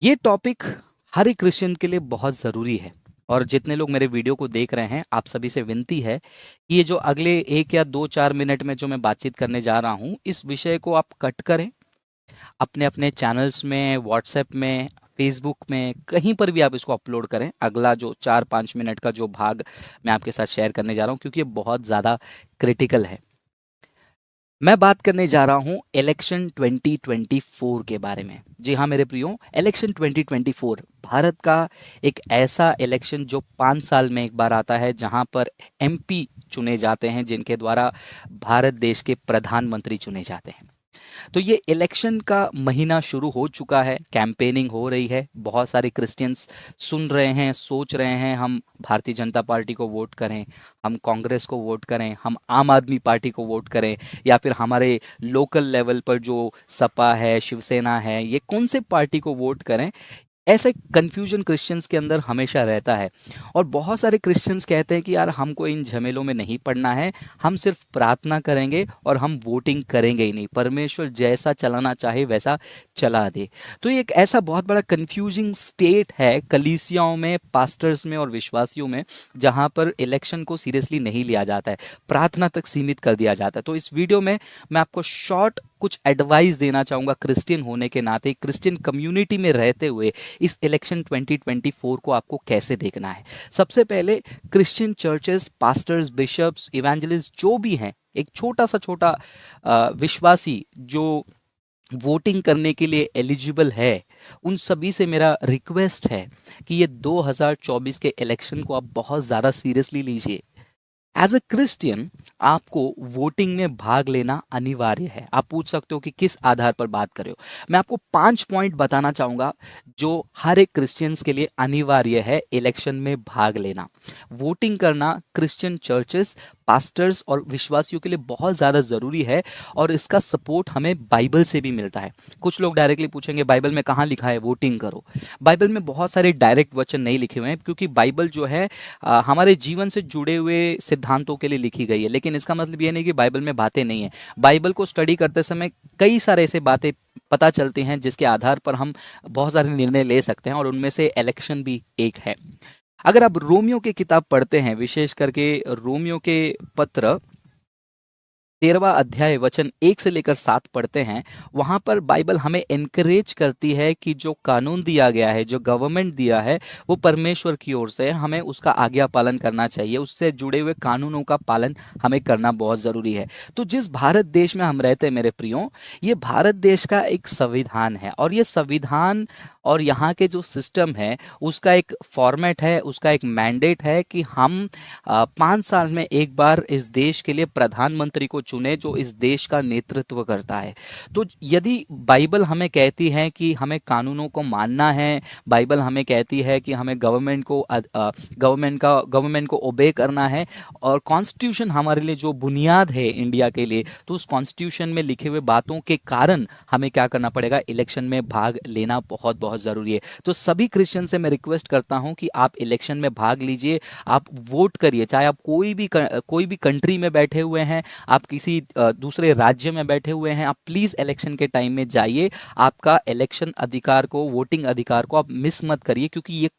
ये टॉपिक हर एक क्रिश्चियन के लिए बहुत ज़रूरी है। और जितने लोग मेरे वीडियो को देख रहे हैं, आप सभी से विनती है कि ये जो अगले 1 या 2-4 मिनट में जो मैं बातचीत करने जा रहा हूँ, इस विषय को आप कट करें, अपने-अपने चैनल्स में, व्हाट्सएप में, फ़ेसबुक में, कहीं पर भी आप इसको अपलोड करें। अगला जो 4-5 मिनट का जो भाग मैं आपके साथ शेयर करने जा रहा हूँ, क्योंकि ये बहुत ज़्यादा क्रिटिकल है। मैं बात करने जा रहा हूं इलेक्शन 2024 के बारे में। जी हाँ मेरे प्रियो, इलेक्शन 2024 भारत का एक ऐसा इलेक्शन जो 5 साल में एक बार आता है, जहां पर एमपी चुने जाते हैं, जिनके द्वारा भारत देश के प्रधानमंत्री चुने जाते हैं। तो ये इलेक्शन का महीना शुरू हो चुका है, कैंपेनिंग हो रही है। बहुत सारे क्रिश्चियंस सुन रहे हैं, सोच रहे हैं हम भारतीय जनता पार्टी को वोट करें, हम कांग्रेस को वोट करें, हम आम आदमी पार्टी को वोट करें, या फिर हमारे लोकल लेवल पर जो सपा है, शिवसेना है, ये कौन से पार्टी को वोट करें। ऐसे कन्फ्यूजन क्रिश्चियंस के अंदर हमेशा रहता है। और बहुत सारे क्रिश्चियंस कहते हैं कि यार हमको इन झमेलों में नहीं पड़ना है, हम सिर्फ प्रार्थना करेंगे और हम वोटिंग करेंगे ही नहीं, परमेश्वर जैसा चलाना चाहे वैसा चला दे। तो ये एक ऐसा बहुत बड़ा कन्फ्यूजिंग स्टेट है कलीसियाओं में, पास्टर्स में और विश्वासियों में, जहाँ पर इलेक्शन को सीरियसली नहीं लिया जाता है, प्रार्थना तक सीमित कर दिया जाता है। तो इस वीडियो में मैं आपको शॉर्ट कुछ एडवाइस देना चाहूँगा, क्रिश्चियन होने के नाते, क्रिश्चियन कम्युनिटी में रहते हुए इस इलेक्शन 2024 को आपको कैसे देखना है। सबसे पहले, Christian churches, pastors, bishops, evangelist जो भी हैं, एक छोटा सा छोटा विश्वासी जो वोटिंग करने के लिए एलिजिबल है, उन सभी से मेरा रिक्वेस्ट है कि ये 2024 के इलेक्शन को आप बहुत ज़्यादा सीरियसली लीजिए। एज अ क्रिश्चियन आपको वोटिंग में भाग लेना अनिवार्य है। आप पूछ सकते हो कि किस आधार पर बात कर रहे हो। मैं आपको 5 पॉइंट बताना चाहूंगा जो हर एक क्रिश्चियंस के लिए अनिवार्य है इलेक्शन में भाग लेना। वोटिंग करना क्रिश्चियन चर्चेस, पास्टर्स और विश्वासियों के लिए बहुत ज़्यादा ज़रूरी है, और इसका सपोर्ट हमें बाइबल से भी मिलता है। कुछ लोग डायरेक्टली पूछेंगे बाइबल में कहाँ लिखा है वोटिंग करो। बाइबल में बहुत सारे डायरेक्ट वचन नहीं लिखे हुए हैं, क्योंकि बाइबल जो है हमारे जीवन से जुड़े हुए सिद्धांतों के लिए लिखी गई है। लेकिन इसका मतलब ये नहीं कि बाइबल में बातें नहीं है। बाइबल को स्टडी करते समय कई सारे ऐसे बातें पता चलती हैं जिसके आधार पर हम बहुत सारे निर्णय ले सकते हैं, और उनमें से इलेक्शन भी एक है। अगर आप रोमियो की किताब पढ़ते हैं, विशेष करके रोमियो के पत्र 13वां अध्याय वचन 1 से लेकर 7 पढ़ते हैं, वहाँ पर बाइबल हमें एनकरेज करती है कि जो कानून दिया गया है, जो गवर्नमेंट दिया है, वो परमेश्वर की ओर से है, हमें उसका आज्ञा पालन करना चाहिए, उससे जुड़े हुए कानूनों का पालन हमें करना बहुत ज़रूरी है। तो जिस भारत देश में हम रहते हैं मेरे प्रियो, ये भारत देश का एक संविधान है, और ये संविधान और यहाँ के जो सिस्टम है, उसका एक फॉर्मेट है, उसका एक मैंडेट है कि हम 5 साल में एक बार इस देश के लिए प्रधानमंत्री को चुने जो इस देश का नेतृत्व करता है। तो यदि बाइबल हमें कहती है कि हमें कानूनों को मानना है, बाइबल हमें कहती है कि हमें गवर्नमेंट को ओबे करना है, और कॉन्स्टिट्यूशन हमारे लिए जो बुनियाद है इंडिया के लिए, तो उस कॉन्स्टिट्यूशन में लिखे हुए बातों के कारण हमें क्या करना पड़ेगा, इलेक्शन में भाग लेना बहुत बहुत ज़रूरी है। तो सभी क्रिश्चियन से मैं रिक्वेस्ट करता हूं कि आप इलेक्शन में भाग लीजिए, आप वोट करिए। चाहे आप कोई भी कंट्री में बैठे हुए हैं, आप किसी दूसरे राज्य में बैठे हुए हैं, आप प्लीज़ इलेक्शन के टाइम में जाइए। आपका इलेक्शन अधिकार को, वोटिंग अधिकार को आप मिस मत करिए, क्योंकि ये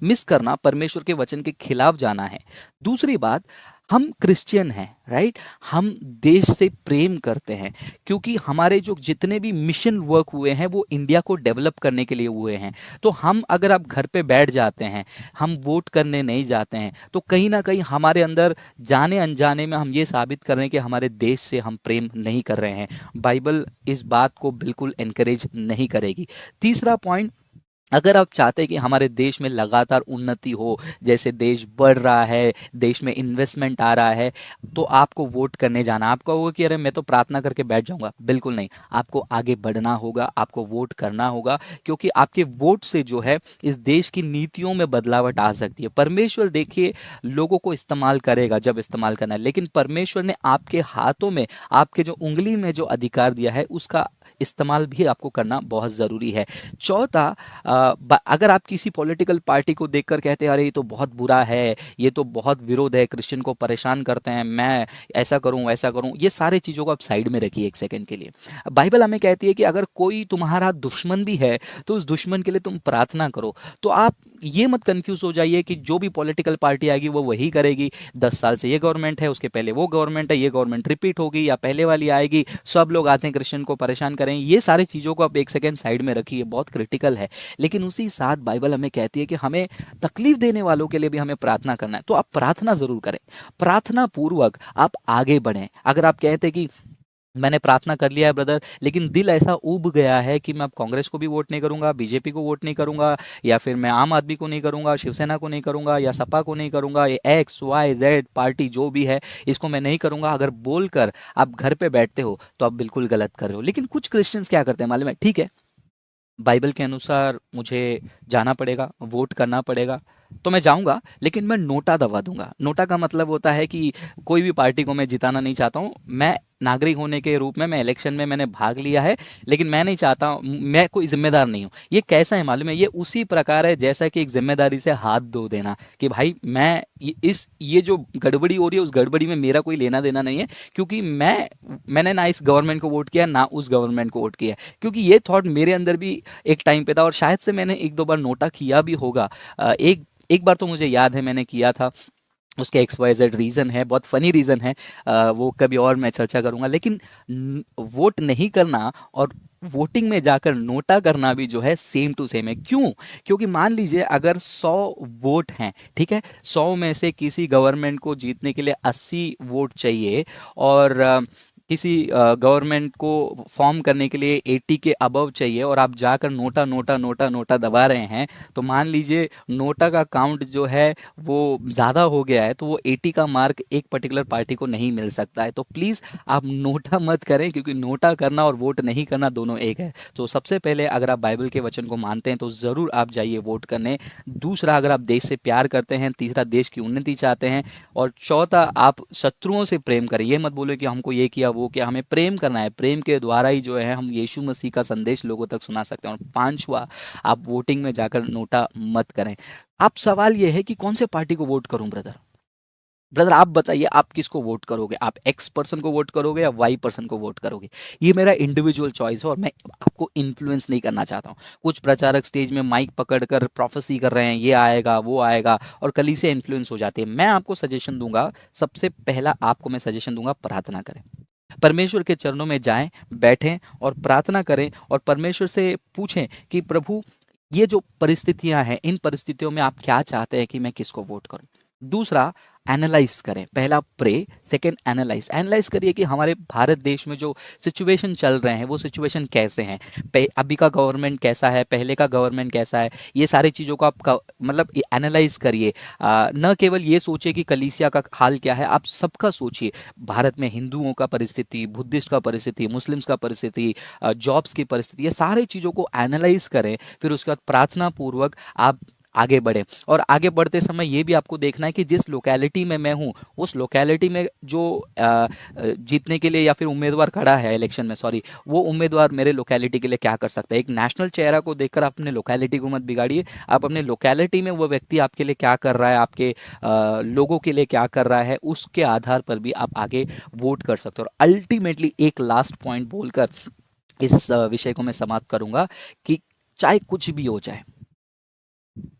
मिस करना परमेश्वर के वचन के खिलाफ जाना है। दूसरी बात, हम क्रिश्चियन हैं, राइट? हम देश से प्रेम करते हैं, क्योंकि हमारे जो जितने भी मिशन वर्क हुए हैं वो इंडिया को डेवलप करने के लिए हुए हैं। तो हम, अगर आप घर पे बैठ जाते हैं, हम वोट करने नहीं जाते हैं, तो कहीं ना कहीं हमारे अंदर जाने अनजाने में हम ये साबित कर रहे हैं कि हमारे देश से हम प्रेम नहीं कर रहे हैं। बाइबल इस बात को बिल्कुल एनकरेज नहीं करेगी। तीसरा पॉइंट, अगर आप चाहते हैं कि हमारे देश में लगातार उन्नति हो, जैसे देश बढ़ रहा है, देश में इन्वेस्टमेंट आ रहा है, तो आपको वोट करने जाना। आपका होगा कि अरे मैं तो प्रार्थना करके बैठ जाऊंगा, बिल्कुल नहीं। आपको आगे बढ़ना होगा, आपको वोट करना होगा, क्योंकि आपके वोट से जो है इस देश की नीतियों में बदलावट आ सकती है। परमेश्वर देखिए लोगों को इस्तेमाल करेगा जब इस्तेमाल करना है, लेकिन परमेश्वर ने आपके हाथों में, आपके जो उंगली में जो अधिकार दिया है, उसका इस्तेमाल भी आपको करना बहुत ज़रूरी है। चौथा, अगर आप किसी पॉलिटिकल पार्टी को देखकर कहते हैं अरे ये तो बहुत बुरा है, ये तो बहुत विरोध है, क्रिश्चियन को परेशान करते हैं, मैं ऐसा करूं वैसा करूं, ये सारे चीज़ों को आप साइड में रखिए एक सेकंड के लिए। बाइबल हमें कहती है कि अगर कोई तुम्हारा दुश्मन भी है तो उस दुश्मन के लिए तुम प्रार्थना करो। तो आप ये मत कंफ्यूज हो जाइए कि जो भी पॉलिटिकल पार्टी आएगी वो वही करेगी। 10 साल से ये गवर्नमेंट है, उसके पहले वो गवर्नमेंट है, ये गवर्नमेंट रिपीट होगी या पहले वाली आएगी, सब लोग आते हैं क्रिश्चियन को परेशान करें। ये सारी चीज़ों को आप एक सेकेंड साइड में रखिए, बहुत क्रिटिकल है। लेकिन उसी साथ बाइबल हमें कहती है कि हमें तकलीफ देने वालों के लिए भी हमें प्रार्थना करना है। तो आप प्रार्थना जरूर करें, प्रार्थना पूर्वक आप आगे बढ़ें। अगर आप कहते हैं कि मैंने प्रार्थना कर लिया है ब्रदर, लेकिन दिल ऐसा ऊब गया है कि मैं अब कांग्रेस को भी वोट नहीं करूंगा, बीजेपी को वोट नहीं करूंगा, या फिर मैं आम आदमी को नहीं करूंगा, शिवसेना को नहीं करूंगा, या सपा को नहीं करूंगा, ये XYZ पार्टी जो भी है इसको मैं नहीं करूंगा, अगर बोलकर आप घर पे बैठते हो तो आप बिल्कुल गलत कर रहे हो। लेकिन कुछ क्रिश्चियंस क्या करते हैं मालूम है, ठीक है बाइबल के अनुसार मुझे जाना पड़ेगा, वोट करना पड़ेगा, तो मैं जाऊंगा, लेकिन मैं नोटा दबा दूंगा। नोटा का मतलब होता है कि कोई भी पार्टी को मैं जिताना नहीं चाहता हूँ। मैं नागरिक होने के रूप में मैं इलेक्शन में मैंने भाग लिया है, लेकिन मैं नहीं चाहता हूँ, मैं कोई जिम्मेदार नहीं हूँ। ये कैसा है मालूम है, ये उसी प्रकार है जैसा कि एक जिम्मेदारी से हाथ धो देना कि भाई मैं ये जो गड़बड़ी हो रही है उस गड़बड़ी में मेरा कोई लेना देना नहीं है, क्योंकि मैंने ना इस गवर्नमेंट को वोट किया ना उस गवर्नमेंट को वोट किया। क्योंकि ये थॉट मेरे अंदर भी एक टाइम पे था, और शायद से मैंने एक दो बार नोटा किया भी होगा। एक एक बार तो मुझे याद है मैंने किया था, उसके XYZ रीज़न है, बहुत फनी रीज़न है। वो कभी और मैं चर्चा करूंगा। लेकिन वोट नहीं करना और वोटिंग में जाकर नोटा करना भी जो है सेम टू सेम है। क्यों? क्योंकि मान लीजिए अगर 100 वोट हैं, ठीक है, 100 में से किसी गवर्नमेंट को जीतने के लिए 80 वोट चाहिए, और किसी गवर्नमेंट को फॉर्म करने के लिए 80 के अबव चाहिए, और आप जाकर नोटा नोटा नोटा नोटा दबा रहे हैं, तो मान लीजिए नोटा का काउंट जो है वो ज़्यादा हो गया है, तो वो 80 का मार्क एक पर्टिकुलर पार्टी को नहीं मिल सकता है। तो प्लीज़ आप नोटा मत करें, क्योंकि नोटा करना और वोट नहीं करना दोनों एक है। तो सबसे पहले अगर आप बाइबल के वचन को मानते हैं तो ज़रूर आप जाइए वोट करने। दूसरा, अगर आप देश से प्यार करते हैं, तीसरा देश की उन्नति चाहते हैं, और चौथा आप शत्रुओं से प्रेम करें। ये मत बोले कि हमको ये किया वो किया, हमें प्रेम करना है, प्रेम के द्वारा ही जो है हम यीशु मसीह का संदेश लोगों तक सुना सकते हैं। और पांचवा, आप वोटिंग में जाकर नोटा मत करें। अब सवाल यह है कि कौन से पार्टी को वोट करूं ब्रदर? ब्रदर आप बताइए, आप किसको वोट करोगे? आप X पर्सन को वोट करोगे या Y पर्सन को वोट करोगे? ये मेरा इंडिविजुअल चॉइस है, और मैं आपको इन्फ्लुएंस नहीं करना चाहता हूँ। कुछ प्रचारक स्टेज में माइक पकड़कर प्रोफेसी कर रहे हैं, ये आएगा वो आएगा, और कली से इन्फ्लुएंस हो जाते हैं। मैं आपको सजेशन दूंगा, सबसे पहला आपको मैं सजेशन दूंगा, प्रार्थना करें। परमेश्वर के चरणों में जाएं, बैठें और प्रार्थना करें, और परमेश्वर से पूछें कि प्रभु ये जो परिस्थितियां हैं, इन परिस्थितियों में आप क्या चाहते हैं कि मैं किसको वोट करूं। दूसरा, एनालाइज करें। पहला प्रे, सेकंड एनालाइज। एनालाइज करिए कि हमारे भारत देश में जो सिचुएशन चल रहे हैं वो सिचुएशन कैसे हैं, अभी का गवर्नमेंट कैसा है, पहले का गवर्नमेंट कैसा है, ये सारी चीज़ों को आप मतलब एनालाइज करिए। न केवल ये सोचिए कि कलीसिया का हाल क्या है, आप सबका सोचिए। भारत में हिंदुओं का परिस्थिति, बुद्धिस्ट का परिस्थिति, मुस्लिम्स का परिस्थिति, जॉब्स की परिस्थिति, ये सारी चीज़ों को एनालाइज करें। फिर उसके बाद प्रार्थना पूर्वक आप आगे बढ़े। और आगे बढ़ते समय ये भी आपको देखना है कि जिस लोकेलिटी में मैं हूँ, उस लोकेलिटी में जो जीतने के लिए या फिर उम्मीदवार खड़ा है इलेक्शन में, सॉरी, वो उम्मीदवार मेरे लोकेलिटी के लिए क्या कर सकता है। एक नेशनल चेहरा को देखकर अपने लोकेलिटी को मत बिगाड़िए। आप अपने लोकेलिटी में वो व्यक्ति आपके लिए क्या कर रहा है, आपके लोगों के लिए क्या कर रहा है, उसके आधार पर भी आप आगे वोट कर सकते हो। और अल्टीमेटली एक लास्ट पॉइंट बोलकर इस विषय को मैं समाप्त करूंगा कि चाहे कुछ भी हो जाए,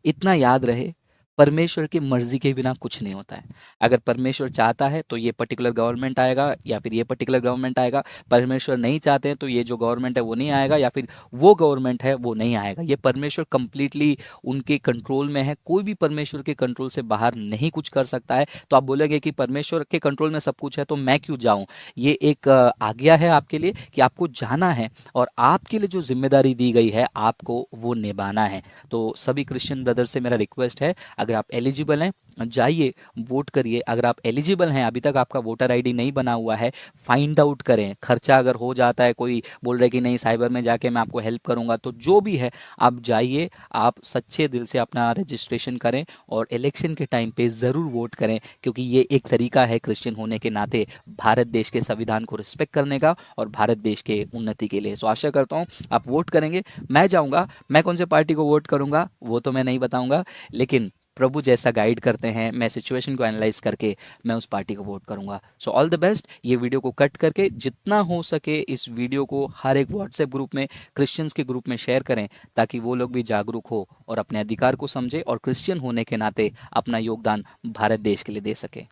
इतना याद रहे, परमेश्वर की मर्जी के बिना कुछ नहीं होता है। अगर परमेश्वर चाहता है तो ये पर्टिकुलर गवर्नमेंट आएगा या फिर ये पर्टिकुलर गवर्नमेंट आएगा। परमेश्वर नहीं चाहते हैं तो ये जो गवर्नमेंट है वो नहीं आएगा, या फिर वो गवर्नमेंट है वो नहीं आएगा। ये परमेश्वर कंप्लीटली उनके कंट्रोल में है। कोई भी परमेश्वर के कंट्रोल से बाहर नहीं कुछ कर सकता है। तो आप बोलेंगे कि परमेश्वर के कंट्रोल में सब कुछ है तो मैं क्यों जाऊं? ये एक आज्ञा है आपके लिए कि आपको जाना है, और आपके लिए जो जिम्मेदारी दी गई है आपको वो निभाना है। तो सभी क्रिश्चियन ब्रदर से मेरा रिक्वेस्ट है, अगर आप एलिजिबल हैं जाइए वोट करिए। अगर आप एलिजिबल हैं, अभी तक आपका वोटर आईडी नहीं बना हुआ है, फाइंड आउट करें। खर्चा अगर हो जाता है, कोई बोल रहे कि नहीं साइबर में जाके मैं आपको हेल्प करूंगा, तो जो भी है आप जाइए, आप सच्चे दिल से अपना रजिस्ट्रेशन करें और इलेक्शन के टाइम पे ज़रूर वोट करें, क्योंकि ये एक तरीका है क्रिश्चियन होने के नाते भारत देश के संविधान को रिस्पेक्ट करने का और भारत देश के उन्नति के लिए। सो आशा करता हूँ आप वोट करेंगे। मैं जाऊँगा, मैं कौन से पार्टी को वोट करूँगा वो तो मैं नहीं बताऊँगा, लेकिन प्रभु जैसा गाइड करते हैं, मैं सिचुएशन को एनालाइज करके मैं उस पार्टी को वोट करूंगा। So all the best. ये वीडियो को कट करके जितना हो सके इस वीडियो को हर एक व्हाट्सएप ग्रुप में, क्रिश्चियंस के ग्रुप में शेयर करें, ताकि वो लोग भी जागरूक हो और अपने अधिकार को समझे और क्रिश्चियन होने के नाते अपना योगदान भारत देश के लिए दे सके।